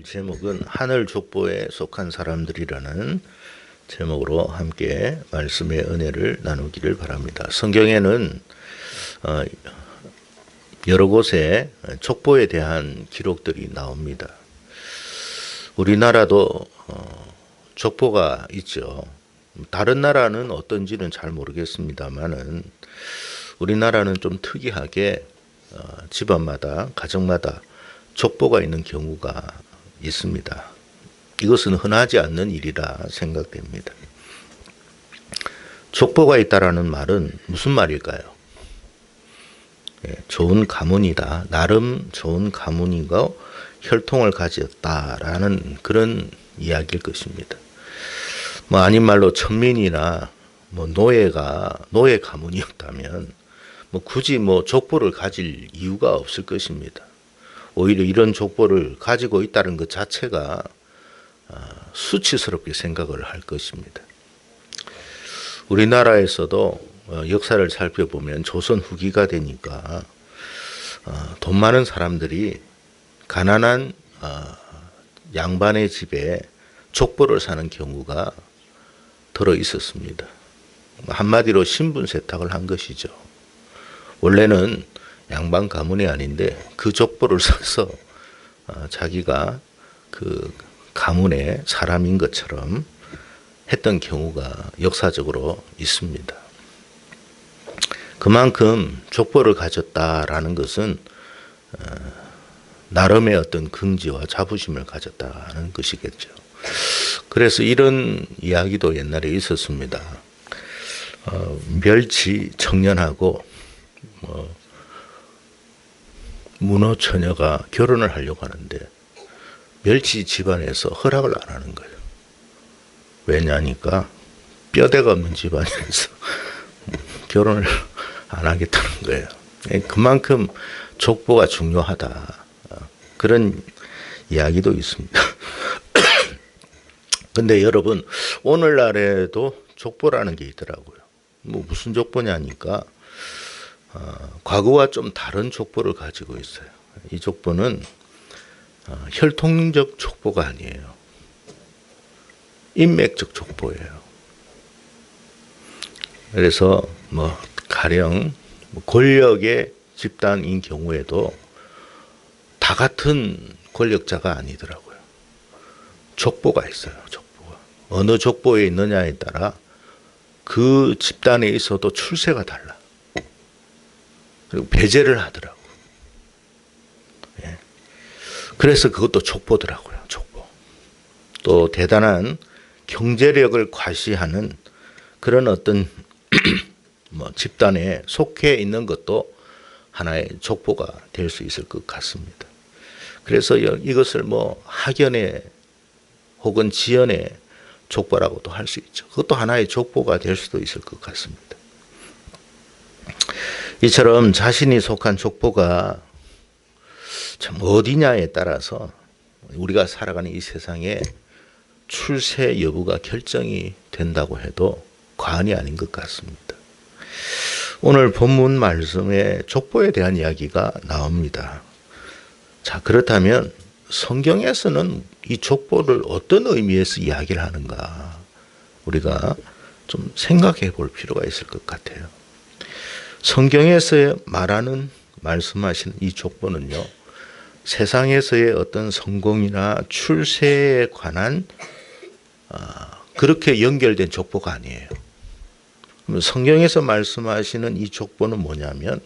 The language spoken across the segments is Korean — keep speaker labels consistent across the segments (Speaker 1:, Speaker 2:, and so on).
Speaker 1: 오늘 제목은 하늘 족보에 속한 사람들이라는 제목으로 함께 말씀의 은혜를 나누기를 바랍니다. 성경에는 여러 곳에 족보에 대한 기록들이 나옵니다. 우리나라도 족보가 있죠. 다른 나라는 어떤지는 잘 모르겠습니다만은 우리나라는 좀 특이하게 집안마다 가정마다 족보가 있는 경우가 있습니다. 이것은 흔하지 않는 일이라 생각됩니다. 족보가 있다라는 말은 무슨 말일까요? 좋은 가문이다. 나름 좋은 가문이고 혈통을 가졌다라는 그런 이야기일 것입니다. 아닌 말로 천민이나 노예 가문이었다면 굳이 족보를 가질 이유가 없을 것입니다. 오히려 이런 족보를 가지고 있다는 것 자체가 수치스럽게 생각을 할 것입니다. 우리나라에서도 역사를 살펴보면 조선 후기가 되니까 돈 많은 사람들이 가난한 양반의 집에 족보를 사는 경우가 들어 있었습니다. 한마디로 신분 세탁을 한 것이죠. 원래는 양반 가문이 아닌데 그 족보를 써서 자기가 그 가문의 사람인 것처럼 했던 경우가 역사적으로 있습니다. 그만큼 족보를 가졌다라는 것은 나름의 어떤 긍지와 자부심을 가졌다는 것이겠죠. 그래서 이런 이야기도 옛날에 있었습니다. 멸치 청년하고 문어 처녀가 결혼을 하려고 하는데 멸치 집안에서 허락을 안 하는 거예요. 왜냐니까 뼈대가 없는 집안에서 결혼을 안 하겠다는 거예요. 그만큼 족보가 중요하다. 그런 이야기도 있습니다. 근데 여러분, 오늘날에도 족보라는 게 있더라고요. 무슨 족보냐니까 과거와 좀 다른 족보를 가지고 있어요. 이 족보는 혈통적 족보가 아니에요. 인맥적 족보예요. 그래서 가령 권력의 집단인 경우에도 다 같은 권력자가 아니더라고요. 족보가 있어요. 족보가. 어느 족보에 있느냐에 따라 그 집단에 있어도 출세가 달라. 그리고 배제를 하더라고. 예. 그래서 그것도 족보더라고요. 족보. 또 대단한 경제력을 과시하는 그런 어떤 집단에 속해 있는 것도 하나의 족보가 될 수 있을 것 같습니다. 그래서 이것을 학연의 혹은 지연의 족보라고도 할 수 있죠. 그것도 하나의 족보가 될 수도 있을 것 같습니다. 이처럼 자신이 속한 족보가 참 어디냐에 따라서 우리가 살아가는 이 세상에 출세 여부가 결정이 된다고 해도 과언이 아닌 것 같습니다. 오늘 본문 말씀에 족보에 대한 이야기가 나옵니다. 자, 그렇다면 성경에서는 이 족보를 어떤 의미에서 이야기를 하는가 우리가 좀 생각해 볼 필요가 있을 것 같아요. 성경에서 말씀하시는 이 족보는요, 세상에서의 어떤 성공이나 출세에 관한 그렇게 연결된 족보가 아니에요. 성경에서 말씀하시는 이 족보는 뭐냐면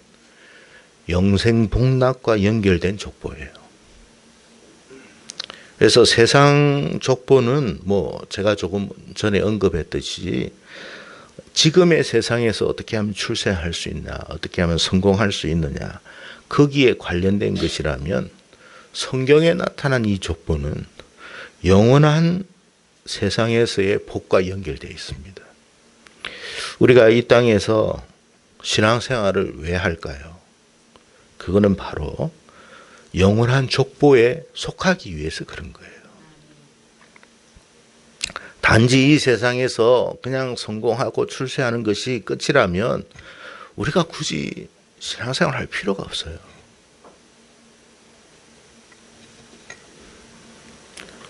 Speaker 1: 영생 복락과 연결된 족보예요. 그래서 세상 족보는 제가 조금 전에 언급했듯이 지금의 세상에서 어떻게 하면 출세할 수 있나, 어떻게 하면 성공할 수 있느냐, 거기에 관련된 것이라면 성경에 나타난 이 족보는 영원한 세상에서의 복과 연결되어 있습니다. 우리가 이 땅에서 신앙생활을 왜 할까요? 그거는 바로 영원한 족보에 속하기 위해서 그런 거예요. 단지 이 세상에서 그냥 성공하고 출세하는 것이 끝이라면 우리가 굳이 신앙생활 할 필요가 없어요.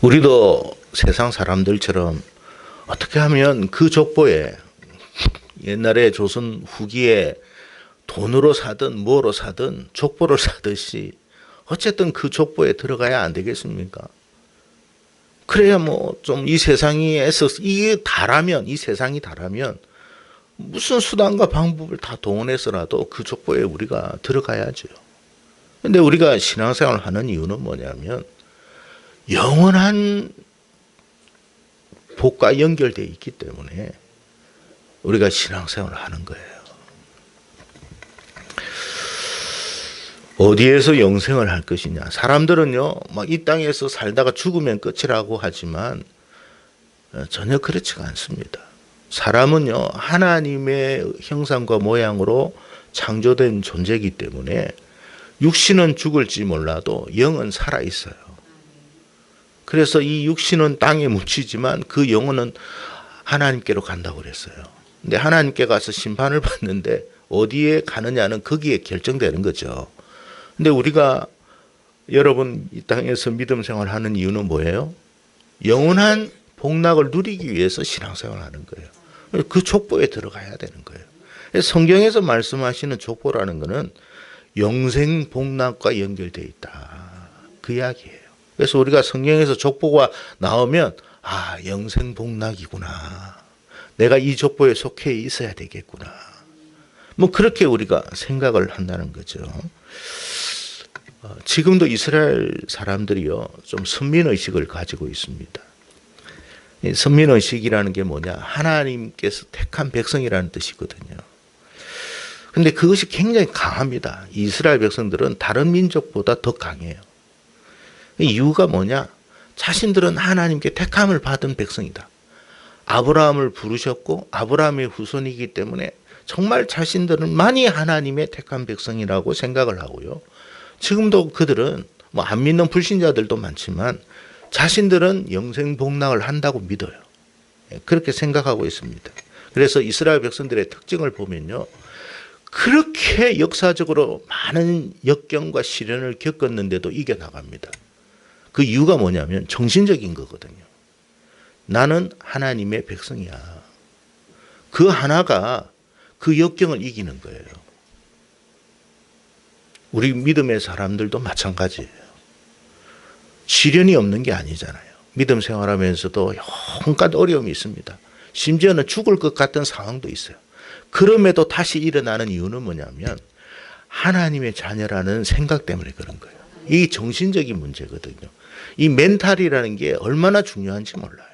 Speaker 1: 우리도 세상 사람들처럼 어떻게 하면 그 족보에 옛날에 조선 후기에 돈으로 사든 뭐로 사든 족보를 사듯이 어쨌든 그 족보에 들어가야 안 되겠습니까? 그래야 뭐 좀 이 세상에서 이게 다라면, 이 세상이 다라면 무슨 수단과 방법을 다 동원해서라도 그 족보에 우리가 들어가야죠. 근데 우리가 신앙생활을 하는 이유는 뭐냐면 영원한 복과 연결되어 있기 때문에 우리가 신앙생활을 하는 거예요. 어디에서 영생을 할 것이냐. 사람들은요, 막 이 땅에서 살다가 죽으면 끝이라고 하지만 전혀 그렇지가 않습니다. 사람은요, 하나님의 형상과 모양으로 창조된 존재이기 때문에 육신은 죽을지 몰라도 영은 살아 있어요. 그래서 이 육신은 땅에 묻히지만 그 영혼은 하나님께로 간다고 그랬어요. 근데 하나님께 가서 심판을 받는데 어디에 가느냐는 거기에 결정되는 거죠. 근데 우리가 여러분 이 땅에서 믿음 생활하는 이유는 뭐예요? 영원한 복락을 누리기 위해서 신앙생활을 하는 거예요. 그 족보에 들어가야 되는 거예요. 성경에서 말씀하시는 족보라는 것은 영생 복락과 연결되어 있다. 그 이야기예요. 그래서 우리가 성경에서 족보가 나오면 아, 영생 복락이구나. 내가 이 족보에 속해 있어야 되겠구나. 뭐 그렇게 우리가 생각을 한다는 거죠. 지금도 이스라엘 사람들이요, 좀 선민의식을 가지고 있습니다. 선민의식이라는 게 뭐냐? 하나님께서 택한 백성이라는 뜻이거든요. 근데 그것이 굉장히 강합니다. 이스라엘 백성들은 다른 민족보다 더 강해요. 이유가 뭐냐? 자신들은 하나님께 택함을 받은 백성이다. 아브라함을 부르셨고 아브라함의 후손이기 때문에 정말 자신들은 많이 하나님의 택한 백성이라고 생각을 하고요. 지금도 그들은 뭐 안 믿는 불신자들도 많지만 자신들은 영생복락을 한다고 믿어요. 그렇게 생각하고 있습니다. 그래서 이스라엘 백성들의 특징을 보면요, 그렇게 역사적으로 많은 역경과 시련을 겪었는데도 이겨나갑니다. 그 이유가 뭐냐면 정신적인 거거든요. 나는 하나님의 백성이야. 그 하나가 그 역경을 이기는 거예요. 우리 믿음의 사람들도 마찬가지예요. 시련이 없는 게 아니잖아요. 믿음 생활하면서도 온갖 어려움이 있습니다. 심지어는 죽을 것 같은 상황도 있어요. 그럼에도 다시 일어나는 이유는 뭐냐면 하나님의 자녀라는 생각 때문에 그런 거예요. 이 정신적인 문제거든요. 이 멘탈이라는 게 얼마나 중요한지 몰라요.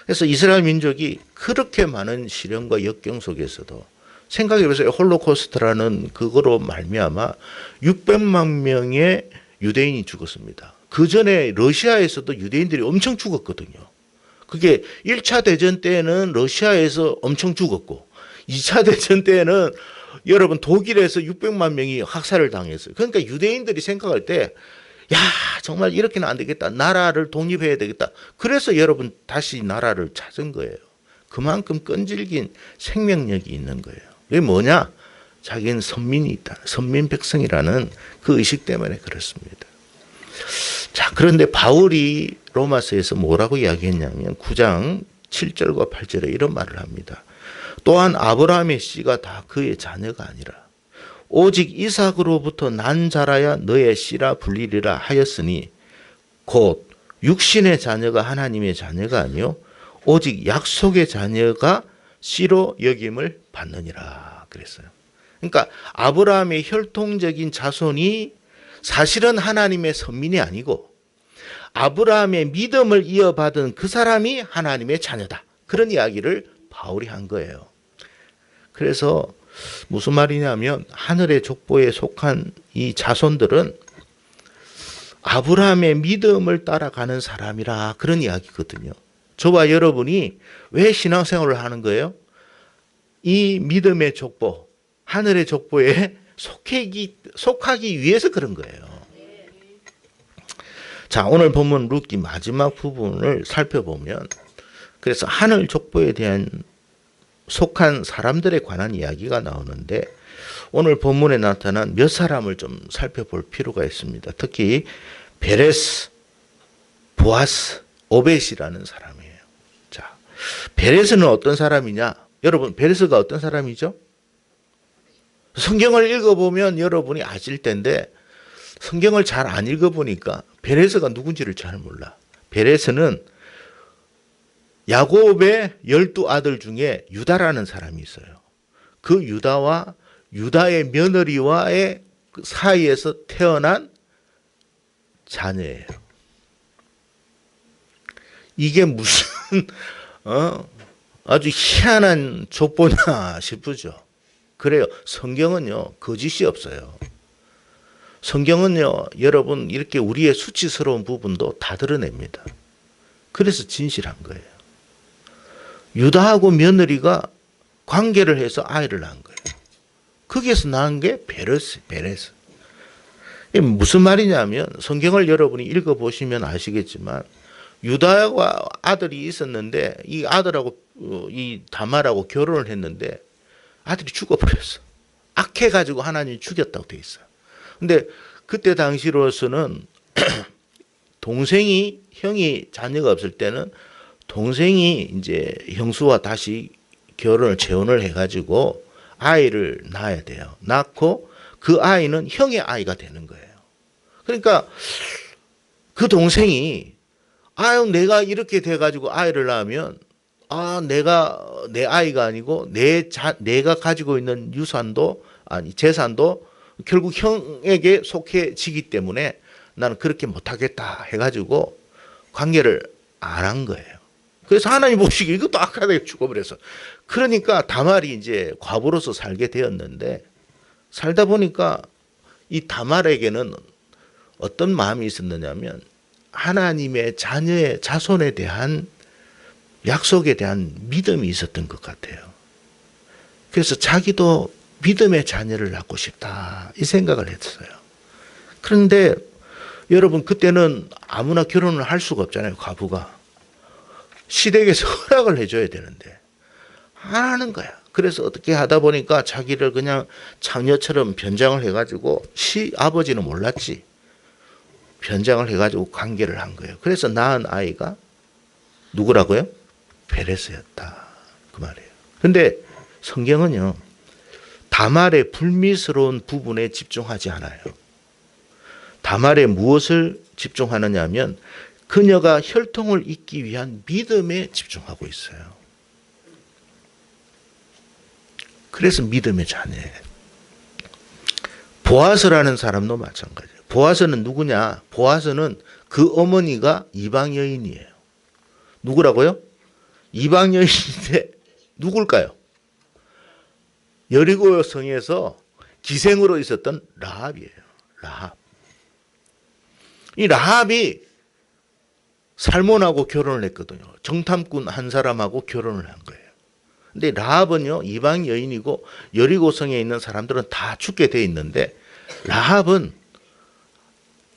Speaker 1: 그래서 이스라엘 민족이 그렇게 많은 시련과 역경 속에서도 생각해보세요. 홀로코스트라는 그거로 말미암아 600만 명의 유대인이 죽었습니다. 그 전에 러시아에서도 유대인들이 엄청 죽었거든요. 그게 1차 대전 때는 러시아에서 엄청 죽었고 2차 대전 때는 여러분 독일에서 600만 명이 학살을 당했어요. 그러니까 유대인들이 생각할 때 야, 정말 이렇게는 안 되겠다. 나라를 독립해야 되겠다. 그래서 여러분 다시 나라를 찾은 거예요. 그만큼 끈질긴 생명력이 있는 거예요. 이게 뭐냐? 자기는 선민이 있다. 선민 백성이라는 그 의식 때문에 그렇습니다. 자, 그런데 바울이 로마서에서 뭐라고 이야기했냐면 9장 7절과 8절에 이런 말을 합니다. 또한 아브라함의 씨가 다 그의 자녀가 아니라 오직 이삭으로부터 난 자라야 너의 씨라 불리리라 하였으니 곧 육신의 자녀가 하나님의 자녀가 아니요 오직 약속의 자녀가 씨로 여김을 받느니라 그랬어요. 그러니까 아브라함의 혈통적인 자손이 사실은 하나님의 선민이 아니고 아브라함의 믿음을 이어받은 그 사람이 하나님의 자녀다. 그런 이야기를 바울이 한 거예요. 그래서 무슨 말이냐면 하늘의 족보에 속한 이 자손들은 아브라함의 믿음을 따라가는 사람이라 그런 이야기거든요. 저와 여러분이 왜 신앙생활을 하는 거예요? 이 믿음의 족보, 하늘의 족보에 속하기 위해서 그런 거예요. 자, 오늘 본문 룻기 마지막 부분을 살펴보면 그래서 하늘 족보에 대한 속한 사람들에 관한 이야기가 나오는데 오늘 본문에 나타난 몇 사람을 좀 살펴볼 필요가 있습니다. 특히 베레스, 보아스, 오벳이라는 사람이에요. 자, 베레스는 어떤 사람이냐? 여러분, 베레스가 어떤 사람이죠? 성경을 읽어보면 여러분이 아실 텐데 성경을 잘 안 읽어보니까 베레스가 누군지를 잘 몰라. 베레스는 야곱의 12아들 중에 유다라는 사람이 있어요. 그 유다와 유다의 며느리와의 사이에서 태어난 자녀예요. 이게 무슨 아주 희한한 족보냐 싶으죠. 그래요. 성경은요 거짓이 없어요. 성경은요 여러분 이렇게 우리의 수치스러운 부분도 다 드러냅니다. 그래서 진실한 거예요. 유다하고 며느리가 관계를 해서 아이를 낳은 거예요. 거기에서 낳은 게 베레스. 이게 무슨 말이냐면 성경을 여러분이 읽어보시면 아시겠지만 유다와 아들이 있었는데 이 아들하고 이 다말하고 결혼을 했는데 아들이 죽어버렸어. 악해가지고 하나님이 죽였다고 돼 있어요. 근데 그때 당시로서는 형이 자녀가 없을 때는 동생이 이제 형수와 다시 결혼을 재혼을 해가지고 아이를 낳아야 돼요. 낳고 그 아이는 형의 아이가 되는 거예요. 그러니까 그 동생이 내가 이렇게 돼가지고 아이를 낳으면 내가 내 아이가 아니고 내가 가지고 있는 재산도 결국 형에게 속해지기 때문에 나는 그렇게 못하겠다 해가지고 관계를 안 한 거예요. 그래서 하나님 보시기에 이것도 악하게 죽어버렸어. 그러니까 다말이 이제 과부로서 살게 되었는데 살다 보니까 이 다말에게는 어떤 마음이 있었느냐면 하나님의 자손에 대한 약속에 대한 믿음이 있었던 것 같아요. 그래서 자기도 믿음의 자녀를 낳고 싶다 이 생각을 했어요. 그런데 여러분 그때는 아무나 결혼을 할 수가 없잖아요. 과부가 시댁에서 허락을 해줘야 되는데 안 하는 거야. 그래서 어떻게 하다 보니까 자기를 그냥 장녀처럼 변장을 해가지고 아버지는 몰랐지. 변장을 해가지고 관계를 한 거예요. 그래서 낳은 아이가 누구라고요? 베레스였다 그 말이에요. 근데 성경은요 다말의 불미스러운 부분에 집중하지 않아요. 다말에 무엇을 집중하느냐 하면 그녀가 혈통을 잇기 위한 믿음에 집중하고 있어요. 그래서 믿음의 자녀예요. 보아스라는 사람도 마찬가지예요. 보아스는 누구냐? 보아스는 그 어머니가 이방 여인이에요. 누구라고요? 이방 여인인데 누굴까요? 여리고 성에서 기생으로 있었던 라합이에요. 라합. 이 라합이 살몬하고 결혼을 했거든요. 정탐꾼 한 사람하고 결혼을 한 거예요. 근데 라합은요 이방 여인이고 여리고 성에 있는 사람들은 다 죽게 돼 있는데 라합은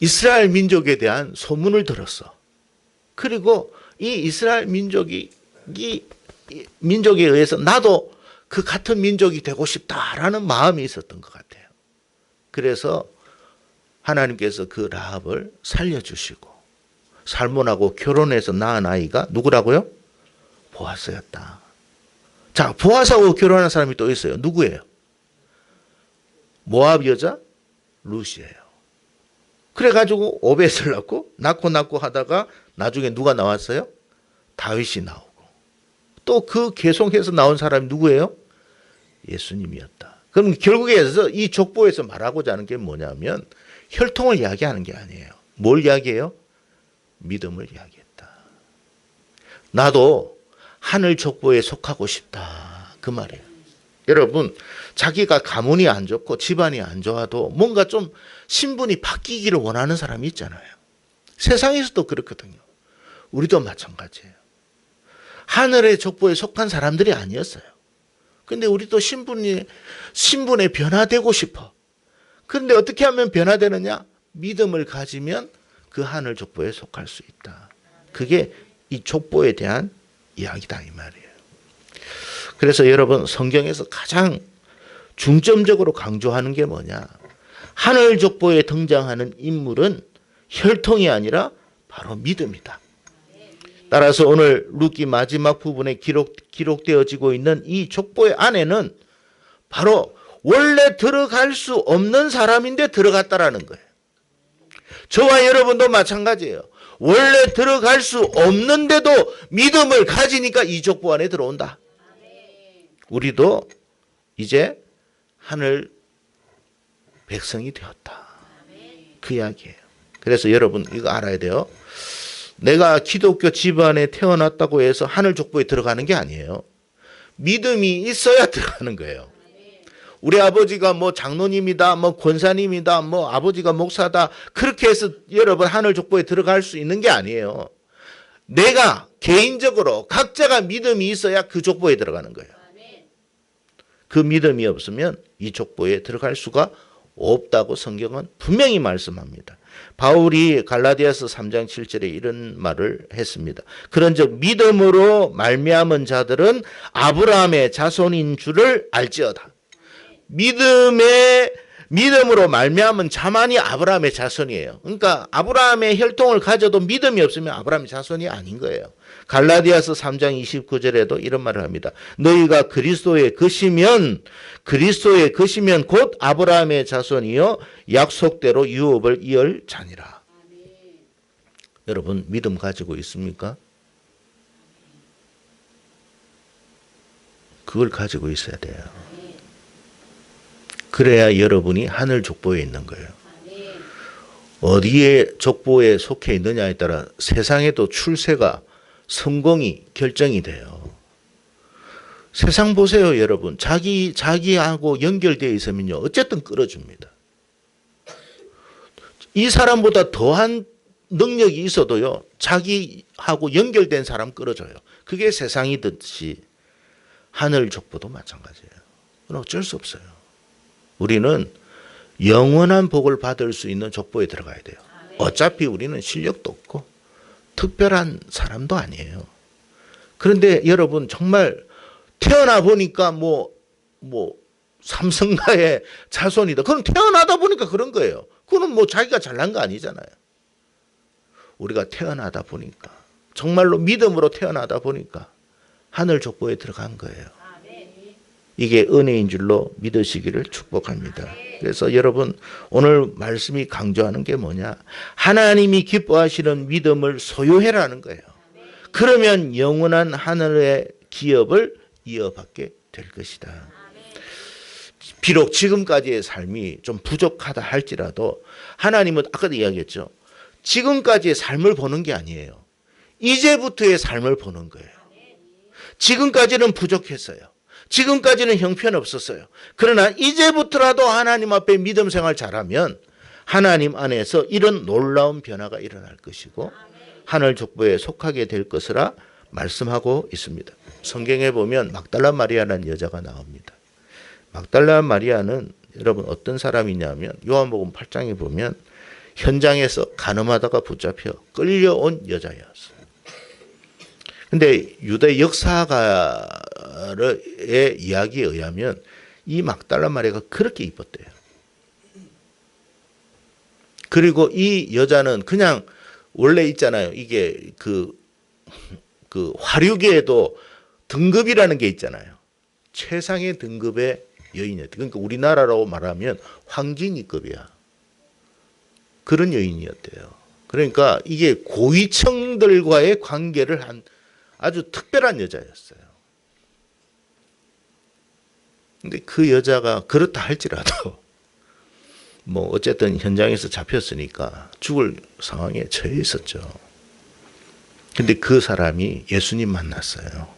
Speaker 1: 이스라엘 민족에 대한 소문을 들었어. 그리고 이 이스라엘 민족에 의해서 나도 그 같은 민족이 되고 싶다라는 마음이 있었던 것 같아요. 그래서 하나님께서 그 라합을 살려주시고 살몬하고 결혼해서 낳은 아이가 누구라고요? 보아스였다. 자, 보아스하고 결혼한 사람이 또 있어요. 누구예요? 모압 여자 룻이에요. 그래가지고 오벳을 낳고 하다가 나중에 누가 나왔어요? 다윗이 나오고 또 그 계속해서 나온 사람이 누구예요? 예수님이었다. 그럼 결국에서 이 족보에서 말하고자 하는 게 뭐냐면 혈통을 이야기하는 게 아니에요. 뭘 이야기해요? 믿음을 이야기했다. 나도 하늘 족보에 속하고 싶다 그 말이에요. 여러분 자기가 가문이 안 좋고 집안이 안 좋아도 뭔가 좀 신분이 바뀌기를 원하는 사람이 있잖아요. 세상에서도 그렇거든요. 우리도 마찬가지예요. 하늘의 족보에 속한 사람들이 아니었어요. 근데 우리도 신분에 변화되고 싶어. 그런데 어떻게 하면 변화되느냐? 믿음을 가지면 그 하늘 족보에 속할 수 있다. 그게 이 족보에 대한 이야기다 이 말이에요. 그래서 여러분 성경에서 가장 중점적으로 강조하는 게 뭐냐? 하늘 족보에 등장하는 인물은 혈통이 아니라 바로 믿음이다. 따라서 오늘 룻기 마지막 부분에 기록되어지고 있는 이 족보의 안에는 바로 원래 들어갈 수 없는 사람인데 들어갔다라는 거예요. 저와 여러분도 마찬가지예요. 원래 들어갈 수 없는데도 믿음을 가지니까 이 족보 안에 들어온다. 우리도 이제 하늘 백성이 되었다. 그 이야기예요. 그래서 여러분 이거 알아야 돼요. 내가 기독교 집안에 태어났다고 해서 하늘 족보에 들어가는 게 아니에요. 믿음이 있어야 들어가는 거예요. 우리 아버지가 뭐 장로님이다, 뭐 권사님이다, 뭐 아버지가 목사다, 그렇게 해서 여러분 하늘 족보에 들어갈 수 있는 게 아니에요. 내가 개인적으로 각자가 믿음이 있어야 그 족보에 들어가는 거예요. 그 믿음이 없으면 이 족보에 들어갈 수가 없다고 성경은 분명히 말씀합니다. 바울이 갈라디아서 3장 7절에 이런 말을 했습니다. 그런즉 믿음으로 말미암은 자들은 아브라함의 자손인 줄을 알지어다. 믿음으로 말미암은 자만이 아브라함의 자손이에요. 그러니까 아브라함의 혈통을 가져도 믿음이 없으면 아브라함의 자손이 아닌 거예요. 갈라디아서 3장 29절에도 이런 말을 합니다. 너희가 그리스도의 것이면 곧 아브라함의 자손이요 약속대로 유업을 이을 자니라. 여러분 믿음 가지고 있습니까? 그걸 가지고 있어야 돼요. 그래야 여러분이 하늘 족보에 있는 거예요. 어디에 족보에 속해 있느냐에 따라 세상에도 출세가 성공이 결정이 돼요. 세상 보세요, 여러분. 자기하고 연결되어 있으면요, 어쨌든 끌어줍니다. 이 사람보다 더한 능력이 있어도요, 자기하고 연결된 사람 끌어줘요. 그게 세상이듯이 하늘 족보도 마찬가지예요. 그건 어쩔 수 없어요. 우리는 영원한 복을 받을 수 있는 족보에 들어가야 돼요. 어차피 우리는 실력도 없고 특별한 사람도 아니에요. 그런데 여러분 정말 태어나 보니까 뭐 삼성가의 자손이다. 그럼 태어나다 보니까 그런 거예요. 그건 뭐 자기가 잘난 거 아니잖아요. 우리가 태어나다 보니까 정말로 믿음으로 태어나다 보니까 하늘 족보에 들어간 거예요. 이게 은혜인 줄로 믿으시기를 축복합니다. 그래서 여러분 오늘 말씀이 강조하는 게 뭐냐? 하나님이 기뻐하시는 믿음을 소유해라는 거예요. 그러면 영원한 하늘의 기업을 이어받게 될 것이다. 비록 지금까지의 삶이 좀 부족하다 할지라도 하나님은 아까도 이야기했죠. 지금까지의 삶을 보는 게 아니에요. 이제부터의 삶을 보는 거예요. 지금까지는 부족했어요. 지금까지는 형편없었어요. 그러나 이제부터라도 하나님 앞에 믿음 생활 잘하면 하나님 안에서 이런 놀라운 변화가 일어날 것이고 하늘 족보에 속하게 될 것이라 말씀하고 있습니다. 성경에 보면 막달라 마리아라는 여자가 나옵니다. 막달라 마리아는 여러분 어떤 사람이냐면 요한복음 8장에 보면 현장에서 간음하다가 붙잡혀 끌려온 여자였어요. 근데 유대 역사가의 이야기에 의하면 이 막달라 마리아가 그렇게 이뻤대요. 그리고 이 여자는 그냥 원래 있잖아요. 이게 그 화류계에도 등급이라는 게 있잖아요. 최상의 등급의 여인이었대요. 그러니까 우리나라로 말하면 황진이급이야. 그런 여인이었대요. 그러니까 이게 고위층들과의 관계를 한 아주 특별한 여자였어요. 근데 그 여자가 그렇다 할지라도 뭐 어쨌든 현장에서 잡혔으니까 죽을 상황에 처해 있었죠. 근데 그 사람이 예수님 만났어요.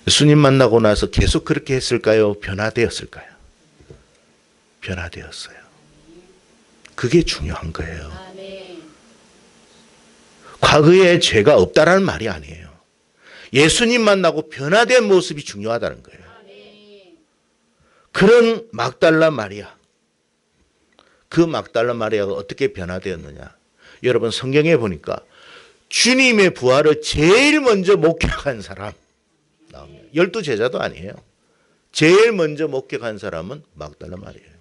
Speaker 1: 예수님 만나고 나서 계속 그렇게 했을까요? 변화되었을까요? 변화되었어요. 그게 중요한 거예요. 과거에 죄가 없다라는 말이 아니에요. 예수님 만나고 변화된 모습이 중요하다는 거예요. 그런 막달라 마리아, 그 막달라 마리아가 어떻게 변화되었느냐? 여러분 성경에 보니까 주님의 부활을 제일 먼저 목격한 사람 나옵니다. 12제자도 아니에요. 제일 먼저 목격한 사람은 막달라 마리아예요.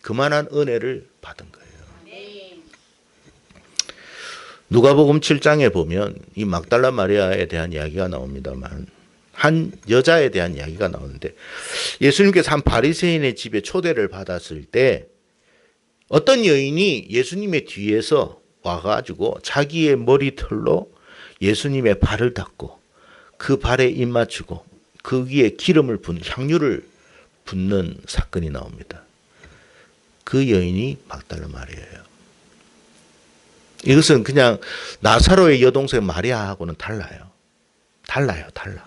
Speaker 1: 그만한 은혜를 받은 거예요. 누가복음 7장에 보면 이 막달라 마리아에 대한 이야기가 나옵니다만 한 여자에 대한 이야기가 나오는데 예수님께서 한 바리새인의 집에 초대를 받았을 때 어떤 여인이 예수님의 뒤에서 와가지고 자기의 머리털로 예수님의 발을 닦고 그 발에 입 맞추고 그 위에 기름을 향유를 붓는 사건이 나옵니다. 그 여인이 막달라 마리아예요. 이것은 그냥 나사로의 여동생 마리아하고는 달라요. 달라.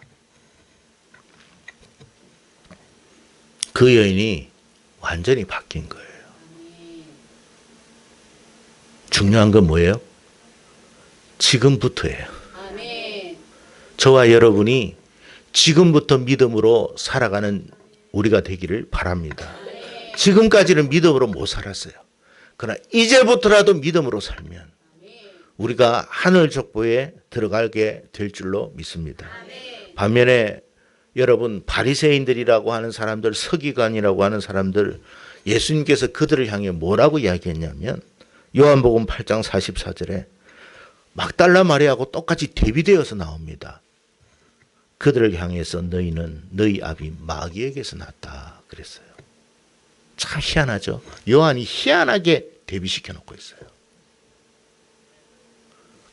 Speaker 1: 그 여인이 완전히 바뀐 거예요. 중요한 건 뭐예요? 지금부터예요. 저와 여러분이 지금부터 믿음으로 살아가는 우리가 되기를 바랍니다. 지금까지는 믿음으로 못 살았어요. 그러나 이제부터라도 믿음으로 살면 우리가 하늘 족보에 들어가게 될 줄로 믿습니다. 반면에 여러분 바리새인들이라고 하는 사람들, 서기관이라고 하는 사람들, 예수님께서 그들을 향해 뭐라고 이야기했냐면 요한복음 8장 44절에 막달라 마리아하고 똑같이 대비되어서 나옵니다. 그들을 향해서 너희는 너희 아비 마귀에게서 났다 그랬어요. 참 희한하죠. 요한이 희한하게 대비시켜 놓고 있어요.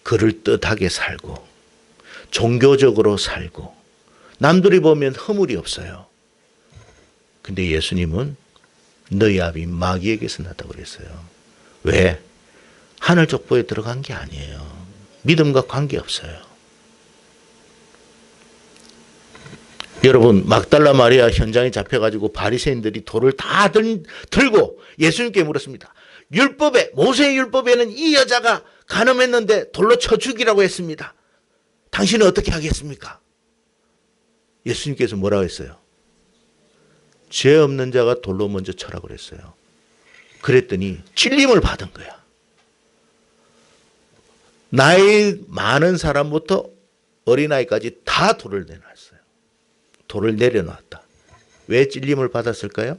Speaker 1: 그럴듯하게 살고 종교적으로 살고 남들이 보면 허물이 없어요. 근데 예수님은 너희 아비 마귀에게서 났다고 그랬어요. 왜? 하늘 족보에 들어간 게 아니에요. 믿음과 관계없어요. 여러분 막달라 마리아 현장에 잡혀가지고 바리새인들이 돌을 다 들고 예수님께 물었습니다. 율법에 모세의 율법에는 이 여자가 간음했는데 돌로 쳐 죽이라고 했습니다. 당신은 어떻게 하겠습니까? 예수님께서 뭐라고 했어요? 죄 없는 자가 돌로 먼저 쳐라고 그랬어요. 그랬더니 찔림을 받은 거야. 나이 많은 사람부터 어린아이까지 다 돌을 내놨어요. 돌을 내려놨다. 왜 찔림을 받았을까요?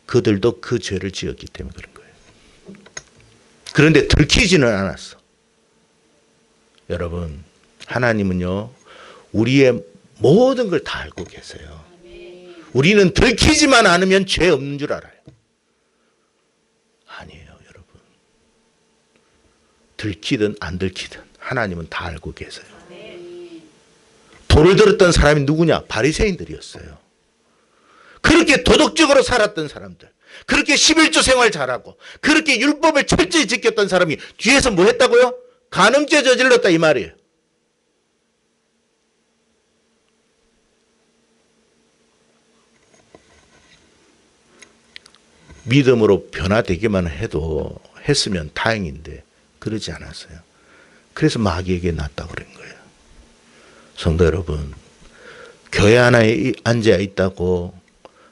Speaker 1: 그들도 그 죄를 지었기 때문에 그런 거예요. 그런데 들키지는 않았어. 여러분, 하나님은요, 우리의 모든 걸 다 알고 계세요. 우리는 들키지만 않으면 죄 없는 줄 알아요. 아니에요, 여러분. 들키든 안 들키든 하나님은 다 알고 계세요. 돌을 들었던 사람이 누구냐? 바리새인들이었어요. 그렇게 도덕적으로 살았던 사람들, 그렇게 11조 생활 잘하고 그렇게 율법을 철저히 지켰던 사람이 뒤에서 뭐 했다고요? 간음죄 저질렀다 이 말이에요. 믿음으로 변화되기만 했으면 다행인데 그러지 않았어요. 그래서 마귀에게 났다고 그런 거예요. 성도 여러분, 교회 하나에 앉아 있다고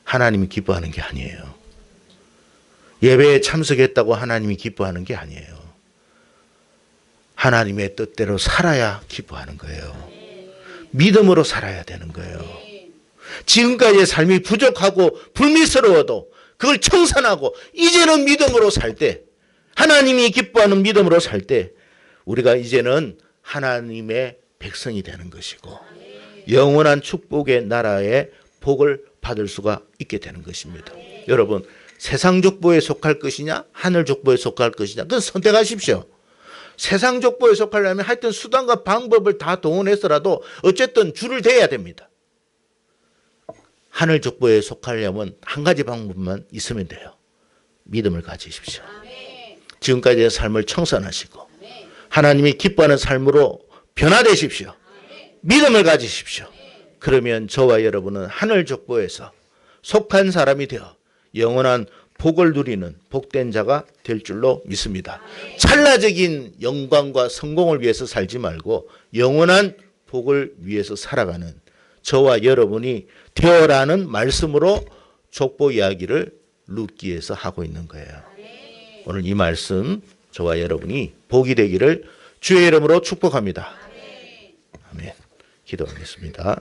Speaker 1: 하나님이 기뻐하는 게 아니에요. 예배에 참석했다고 하나님이 기뻐하는 게 아니에요. 하나님의 뜻대로 살아야 기뻐하는 거예요. 믿음으로 살아야 되는 거예요. 지금까지의 삶이 부족하고 불미스러워도 그걸 청산하고 이제는 믿음으로 살 때, 하나님이 기뻐하는 믿음으로 살 때 우리가 이제는 하나님의 백성이 되는 것이고 영원한 축복의 나라의 복을 받을 수가 있게 되는 것입니다. 여러분, 세상 족보에 속할 것이냐 하늘 족보에 속할 것이냐 그건 선택하십시오. 세상 족보에 속하려면 하여튼 수단과 방법을 다 동원해서라도 어쨌든 줄을 대야 됩니다. 하늘 족보에 속하려면 한 가지 방법만 있으면 돼요. 믿음을 가지십시오. 지금까지의 삶을 청산하시고 하나님이 기뻐하는 삶으로 변화되십시오. 믿음을 가지십시오. 그러면 저와 여러분은 하늘 족보에서 속한 사람이 되어 영원한 복을 누리는 복된 자가 될 줄로 믿습니다. 찰나적인 영광과 성공을 위해서 살지 말고 영원한 복을 위해서 살아가는 저와 여러분이 되어라는 말씀으로 족보 이야기를 룻기에서 하고 있는 거예요. 오늘 이 말씀 저와 여러분이 복이 되기를 주의 이름으로 축복합니다. 아멘. 기도하겠습니다.